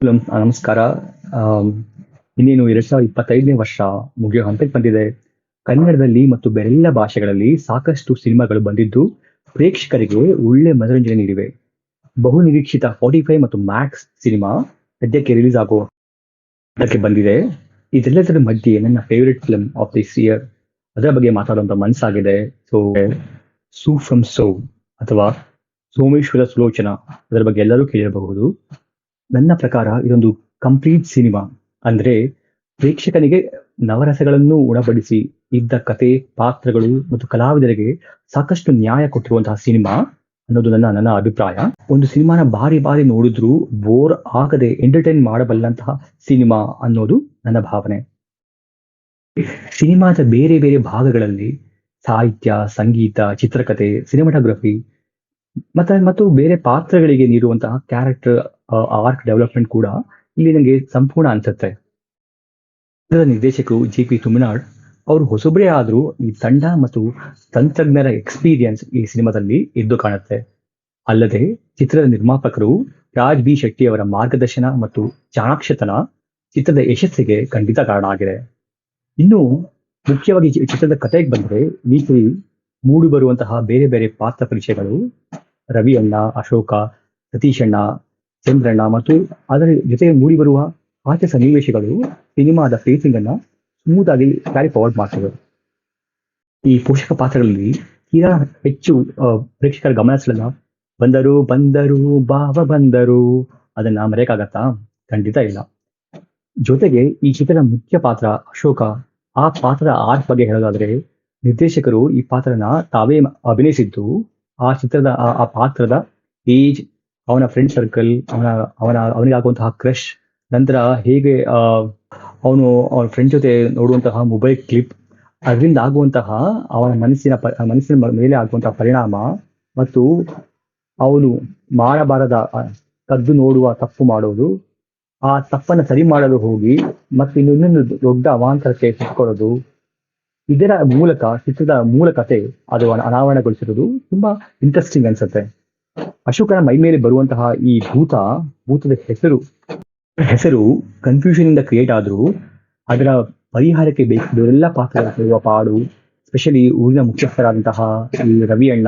ನಮಸ್ಕಾರ. ಆಮ್, ಇನ್ನೇನು 2025ನೇ ವರ್ಷ ಮುಗಿಯೋ ಹಂತಕ್ಕೆ ಬಂದಿದೆ. ಕನ್ನಡದಲ್ಲಿ ಮತ್ತು ಬೇರೆಲ್ಲ ಭಾಷೆಗಳಲ್ಲಿ ಸಾಕಷ್ಟು ಸಿನಿಮಾಗಳು ಬಂದಿದ್ದು ಪ್ರೇಕ್ಷಕರಿಗೆ ಒಳ್ಳೆ ಮನೋರಂಜನೆ ನೀಡಿವೆ. ಬಹು ನಿರೀಕ್ಷಿತ 45 ಮತ್ತು ಮ್ಯಾಕ್ಸ್ ಸಿನಿಮಾ ಸದ್ಯಕ್ಕೆ ರಿಲೀಸ್ ಅದಕ್ಕೆ ಬಂದಿದೆ. ಇದೆಲ್ಲದರ ಮಧ್ಯೆ ನನ್ನ favourite film of this year ಅದರ ಬಗ್ಗೆ ಮಾತಾಡುವಂತ ಮನಸ್ಸಾಗಿದೆ. ಸೂ ಫ್ರಮ್ ಸೋ ಅಥವಾ ಸೋಮೇಶ್ವರ ಸುಲೋಚನ, ಅದರ ಬಗ್ಗೆ ಎಲ್ಲರೂ ಕೇಳಿರಬಹುದು. ನನ್ನ ಪ್ರಕಾರ ಇದೊಂದು ಕಂಪ್ಲೀಟ್ ಸಿನಿಮಾ. ಅಂದ್ರೆ ಪ್ರೇಕ್ಷಕನಿಗೆ ನವರಸಗಳನ್ನು ಉಣಬಡಿಸಿ ಇದ್ದ ಕತೆ, ಪಾತ್ರಗಳು ಮತ್ತು ಕಲಾವಿದರಿಗೆ ಸಾಕಷ್ಟು ನ್ಯಾಯ ಕೊಟ್ಟಿರುವಂತಹ ಸಿನಿಮಾ ಅನ್ನೋದು ನನ್ನ ಅಭಿಪ್ರಾಯ. ಒಂದು ಸಿನಿಮಾನ ಬಾರಿ ಬಾರಿ ನೋಡಿದ್ರೂ ಬೋರ್ ಆಗದೆ ಎಂಟರ್ಟೈನ್ ಮಾಡಬಲ್ಲಂತಹ ಸಿನಿಮಾ ಅನ್ನೋದು ನನ್ನ ಭಾವನೆ. ಸಿನಿಮಾದ ಬೇರೆ ಬೇರೆ ಭಾಗಗಳಲ್ಲಿ ಸಾಹಿತ್ಯ, ಸಂಗೀತ, ಚಿತ್ರಕಥೆ, ಸಿನಿಮಾಟೋಗ್ರಫಿ ಮತ್ತು ಬೇರೆ ಪಾತ್ರಗಳಿಗೆ ನೀಡುವಂತಹ ಕ್ಯಾರೆಕ್ಟರ್ ಆರ್ಕ್ ಡೆವಲಪ್ಮೆಂಟ್ ಕೂಡ ಇಲ್ಲಿ ನನಗೆ ಸಂಪೂರ್ಣ ಅನ್ಸುತ್ತೆ. ನಿರ್ದೇಶಕರು ಜಿ.ಪಿ. ತುಮಿನಾಡ್ ಅವರು ಹೊಸಬ್ರೇ ಆದ್ರೂ ಈ ತಂಡ ಮತ್ತು ತಂತ್ರಜ್ಞರ ಎಕ್ಸ್ಪೀರಿಯನ್ಸ್ ಈ ಸಿನಿಮಾದಲ್ಲಿ ಎದ್ದು ಕಾಣುತ್ತೆ. ಅಲ್ಲದೆ ಚಿತ್ರದ ನಿರ್ಮಾಪಕರು ರಾಜ್ ಬಿ ಶೆಟ್ಟಿ ಅವರ ಮಾರ್ಗದರ್ಶನ ಮತ್ತು ಚಾಣಾಕ್ಷತನ ಚಿತ್ರದ ಯಶಸ್ಸಿಗೆ ಖಂಡಿತ ಕಾರಣ ಆಗಿದೆ. ಇನ್ನು ಮುಖ್ಯವಾಗಿ ಚಿತ್ರದ ಕಥೆಗೆ ಬಂದ್ರೆ ಈ ಮೂಡಿ ಬರುವಂತಹ ಬೇರೆ ಬೇರೆ ಪಾತ್ರ ಪರಿಚಯಗಳು, ರವಿ ಅಣ್ಣ, ಅಶೋಕ, ಸತೀಶ್ ಅಣ್ಣ, ಚಂದ್ರಣ್ಣ ಮತ್ತು ಅದರ ಜೊತೆಗೆ ಮೂಡಿ ಬರುವ ಹಾಸ್ಯ ಸನ್ನಿವೇಶಗಳು ಸಿನಿಮಾದ ಫೇಸಿಂಗ್ ಅನ್ನ ಸ್ಮೂತ್ ಆಗಿ ಕ್ಯಾರಿ ಫಾರ್ವರ್ಡ್ ಮಾಡ್ತವೆ. ಈ ಪೋಷಕ ಪಾತ್ರಗಳಲ್ಲಿ ತೀರಾ ಹೆಚ್ಚು ಪ್ರೇಕ್ಷಕರ ಗಮನ ಸೆಳೆದ ಬಂದರು ಬಂದರು ಬಾವ ಬಂದರು ಅದನ್ನ ಮರೆಯಕ್ಕಾಗತ್ತಾ? ಖಂಡಿತ ಇಲ್ಲ. ಜೊತೆಗೆ ಈ ಚಿತ್ರದ ಮುಖ್ಯ ಪಾತ್ರ ಅಶೋಕ, ಆ ಪಾತ್ರದ ಆರ್ಟ್ ಬಗ್ಗೆ ಹೇಳೋದಾದ್ರೆ ನಿರ್ದೇಶಕರು ಈ ಪಾತ್ರನ ತಾವೇ ಅಭಿನಯಿಸಿದ್ದು ಆ ಚಿತ್ರದ ಆ ಪಾತ್ರದ ಏಜ್, ಅವನ ಫ್ರೆಂಡ್ ಸರ್ಕಲ್, ಅವನಿಗಾಗುವಂತಹ ಕ್ರಶ್, ನಂತರ ಹೇಗೆ ಅವನ ಫ್ರೆಂಡ್ ಜೊತೆ ನೋಡುವಂತಹ ಮೊಬೈಲ್ ಕ್ಲಿಪ್, ಅದರಿಂದ ಆಗುವಂತಹ ಅವನ ಮನಸ್ಸಿನ ಮೇಲೆ ಆಗುವಂತಹ ಪರಿಣಾಮ, ಮತ್ತು ಅವನು ಮಾಡಬಾರದ ಕದ್ದು ನೋಡುವ ತಪ್ಪು ಮಾಡೋದು, ಆ ತಪ್ಪನ್ನು ಸರಿ ಮಾಡಲು ಹೋಗಿ ಮತ್ತೆ ಇನ್ನೊಂದು ದೊಡ್ಡ ಅವಾಂತರಕ್ಕೆ ಸಿಕ್ಕೊಳ್ಳೋದು, ಇದರ ಮೂಲಕ ಚಿತ್ರದ ಮೂಲ ಕಥೆ ಅದು ಅನಾವರಣಗೊಳಿಸಿರೋದು ತುಂಬಾ ಇಂಟ್ರೆಸ್ಟಿಂಗ್ ಅನ್ಸುತ್ತೆ. ಅಶೋಕನ ಮೈ ಮೇಲೆ ಬರುವಂತಹ ಈ ಭೂತದ ಹೆಸರು ಕನ್ಫ್ಯೂಷನ್ ಇಂದ ಕ್ರಿಯೇಟ್ ಆದ್ರೂ ಅದರ ಪರಿಹಾರಕ್ಕೆ ಬೇರೆಲ್ಲ ಪಾತ್ರಗಳ ಪಾಡು, ಸ್ಪೆಷಲಿ ಊರಿನ ಮುಖ್ಯಸ್ಥರಾದಂತಹ ಈ ರವಿ ಅಣ್ಣ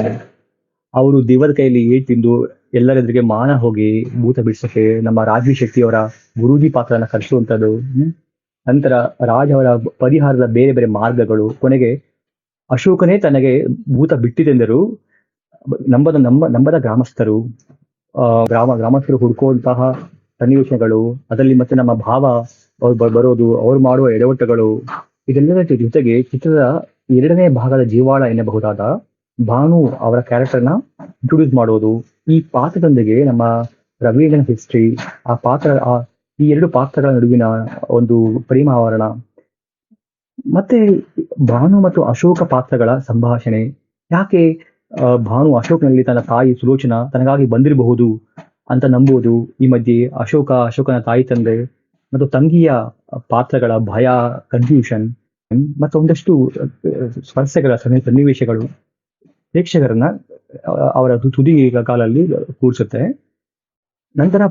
ಅವರು ದೇವರ ಕೈಯಲ್ಲಿ ತಿಂದು ಎಲ್ಲರೆದುರಿಗೆ ಮಾನ ಹೋಗಿ ಭೂತ ಬಿಡಿಸೋಕೆ ನಮ್ಮ ರಾಜೀವ್ ಶೆಟ್ಟಿ ಅವರ ಗುರೂಜಿ ಪಾತ್ರನ ಕರೆಸುವಂಥದ್ದು, ನಂತರ ರಾಜ್ ಅವರ ಪರಿಹಾರದ ಬೇರೆ ಬೇರೆ ಮಾರ್ಗಗಳು, ಕೊನೆಗೆ ಅಶೋಕನೇ ತನಗೆ ಭೂತ ಬಿಟ್ಟಿದೆಂದರು ನಂಬದ ಗ್ರಾಮಸ್ಥರು ಹುಡುಕುವಂತಹ ಸನ್ನಿವೇಶಗಳು, ಅದರಲ್ಲಿ ಮತ್ತೆ ನಮ್ಮ ಭಾವ ಅವ್ರು ಬರೋದು, ಅವ್ರು ಮಾಡುವ ಎಡವಟ್ಟುಗಳು, ಇದೆಲ್ಲದರ ಜೊತೆಗೆ ಚಿತ್ರದ 2ನೇ ಭಾಗದ ಜೀವಾಳ ಎನ್ನಬಹುದಾದ ಭಾನು ಅವರ ಕ್ಯಾರೆಕ್ಟರ್ನ ಇಂಟ್ರೊಡ್ಯೂಸ್ ಮಾಡೋದು, ಈ ಪಾತ್ರದೊಂದಿಗೆ ನಮ್ಮ ರವೀಂದ್ರನ ಹಿಸ್ಟ್ರಿ, ಈ 2 ಪಾತ್ರಗಳ ನಡುವಿನ ಒಂದು ಪ್ರೇಮ ಆವರಣ, ಮತ್ತೆ ಭಾನು ಮತ್ತು ಅಶೋಕ ಪಾತ್ರಗಳ ಸಂಭಾಷಣೆ, ಯಾಕೆ ಭಾನು ಅಶೋಕನಲ್ಲಿ ತನ್ನ ತಾಯಿ ಸುಲೋಚನಾ ತನಗಾಗಿ ಬಂದಿರಬಹುದು ಅಂತ ನಂಬೋದು, ಈ ಮಧ್ಯೆ ಅಶೋಕನ ತಾಯಿ ತಂದೆ ಮತ್ತು ತಂಗಿಯ ಪಾತ್ರಗಳ ಭಯ, ಕನ್ಫ್ಯೂಷನ್ ಮತ್ತು ಒಂದಷ್ಟು ಸ್ಪರ್ಶಗಳ ಸನ್ನಿವೇಶಗಳು ಪ್ರೇಕ್ಷಕರನ್ನ ಅವರ ತುದಿ ಕಾಲಲ್ಲಿ ಕೂರಿಸುತ್ತೆ. ನಂತರ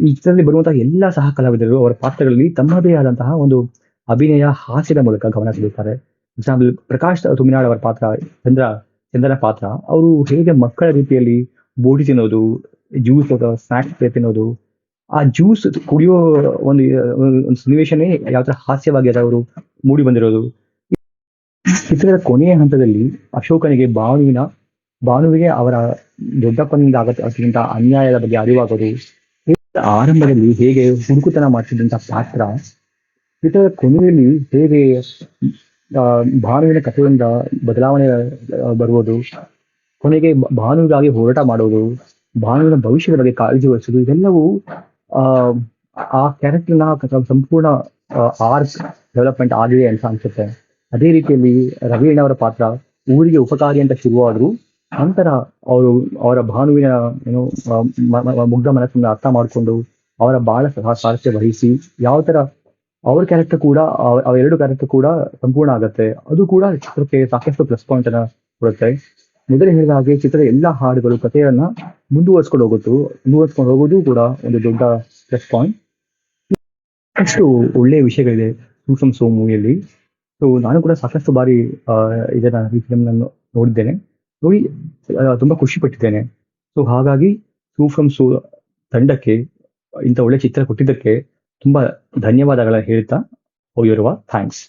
ಈ ಚಿತ್ರದಲ್ಲಿ ಬರುವಂತಹ ಎಲ್ಲಾ ಸಹ ಕಲಾವಿದರು ಅವರ ಪಾತ್ರಗಳಲ್ಲಿ ತಮ್ಮದೇ ಆದಂತಹ ಒಂದು ಅಭಿನಯ, ಹಾಸ್ಯದ ಮೂಲಕ ಗಮನ ಸೆಳೆಯುತ್ತಾರೆ. ಎಕ್ಸಾಂಪಲ್ ಪ್ರಕಾಶ್ ತುಮಿನಾಡ್ ಅವರ ಪಾತ್ರ ಚಂದ್ರನ ಪಾತ್ರ, ಅವರು ಹೇಗೆ ಮಕ್ಕಳ ರೀತಿಯಲ್ಲಿ ಬೋಟಿ ತಿನ್ನೋದು, ಜ್ಯೂಸ್ ಸ್ನಾಕ್ಸ್ ತಿನ್ನೋದು, ಆ ಜ್ಯೂಸ್ ಕುಡಿಯೋ ಒಂದು ಸನ್ನಿವೇಶನೇ ಯಾವ ತರ ಹಾಸ್ಯವಾಗಿ ಅವರು ಮೂಡಿ ಬಂದಿರೋದು. ಚಿತ್ರದ ಕೊನೆಯ ಹಂತದಲ್ಲಿ ಅಶೋಕನಿಗೆ ಭಾನುವಿಗೆ ಅವರ ದೊಡ್ಡಪ್ಪನಿಂದ ಆಗತ್ತಿದ್ದಂತ ಅನ್ಯಾಯದ ಬಗ್ಗೆ ಅರಿವಾಗೋದು, ಆರಂಭದಲ್ಲಿ ಹೇಗೆ ಹುಡುಕುತನ ಮಾಡ್ತಿದ್ದಂತ ಪಾತ್ರ ಚಿತ್ರದ ಕೊನೆಯಲ್ಲಿ ಹೇಗೆ ಭಾನುವಿನ ಕಥೆಯಿಂದ ಬದಲಾವಣೆ ಬರುವುದು, ಕೊನೆಗೆ ಭಾನುವಿಗಾಗಿ ಹೋರಾಟ ಮಾಡೋದು, ಭಾನುವಿನ ಭವಿಷ್ಯದ ಬಗ್ಗೆ ಕಾಳಜಿ ವಹಿಸೋದು, ಇದೆಲ್ಲವೂ ಆ ಕ್ಯಾರೆಕ್ಟರ್ನ ಸಂಪೂರ್ಣ ಆರ್ಕ್ ಡೆವಲಪ್ಮೆಂಟ್ ಆಗಿದೆ ಅಂತ ಅನ್ಸುತ್ತೆ. ಅದೇ ರೀತಿಯಲ್ಲಿ ರವಿ ಅವರ ಪಾತ್ರ ಊರಿಗೆ ಉಪಕಾರಿ ಅಂತ ಶುರುವಾದ್ರು, ನಂತರ ಅವರ ಭಾನುವಿನ ಮುಗ್ಧ ಮನಸ್ಸನ್ನು ಅರ್ಥ ಮಾಡಿಕೊಂಡು ಅವರ ಬಾಳ ಸಾರಥ್ಯ ವಹಿಸಿ ಯಾವ ತರ ಅವ್ರ ಕ್ಯಾರೆಕ್ಟರ್ ಕೂಡ ಅವ 2 ಕ್ಯಾರೆಕ್ಟರ್ ಕೂಡ ಸಂಪೂರ್ಣ ಆಗತ್ತೆ. ಅದು ಕೂಡ ಚಿತ್ರಕ್ಕೆ ಸಾಕಷ್ಟು ಪ್ಲಸ್ ಪಾಯಿಂಟ್ ಅನ್ನ ಕೊಡುತ್ತೆ. ಮೊದಲೇ ಹೇಳಿದ ಹಾಗೆ ಚಿತ್ರದ ಎಲ್ಲಾ ಹಾಡುಗಳು ಕಥೆಯನ್ನ ಮುಂದುವರ್ಸ್ಕೊಂಡು ಹೋಗೋದು ಕೂಡ ಒಂದು ದೊಡ್ಡ ಪ್ಲಸ್ ಪಾಯಿಂಟ್. ಅಷ್ಟು ಒಳ್ಳೆಯ ವಿಷಯಗಳಿದೆ ಸೂಕ್ಷ್ಮ ಸೋ ಮೂವಿಯಲ್ಲಿ. ಸೊ ನಾನು ಕೂಡ ಸಾಕಷ್ಟು ಬಾರಿ ಈ ಫಿಲ್ಮ್ ನೋಡಿದ್ದೇನೆ, ನೋಡಿ ತುಂಬಾ ಖುಷಿ ಪಟ್ಟಿದ್ದೇನೆ. ಸೊ ಹಾಗಾಗಿ ಸೂಕ್ಷ್ಮ ಸೋ ತಂಡಕ್ಕೆ ಇಂಥ ಒಳ್ಳೆ ಚಿತ್ರ ಕೊಟ್ಟಿದ್ದಕ್ಕೆ ತುಂಬಾ ಧನ್ಯವಾದಗಳ ಹೇಳ್ತಾ ಹೋಗಿರುವ ಥ್ಯಾಂಕ್ಸ್.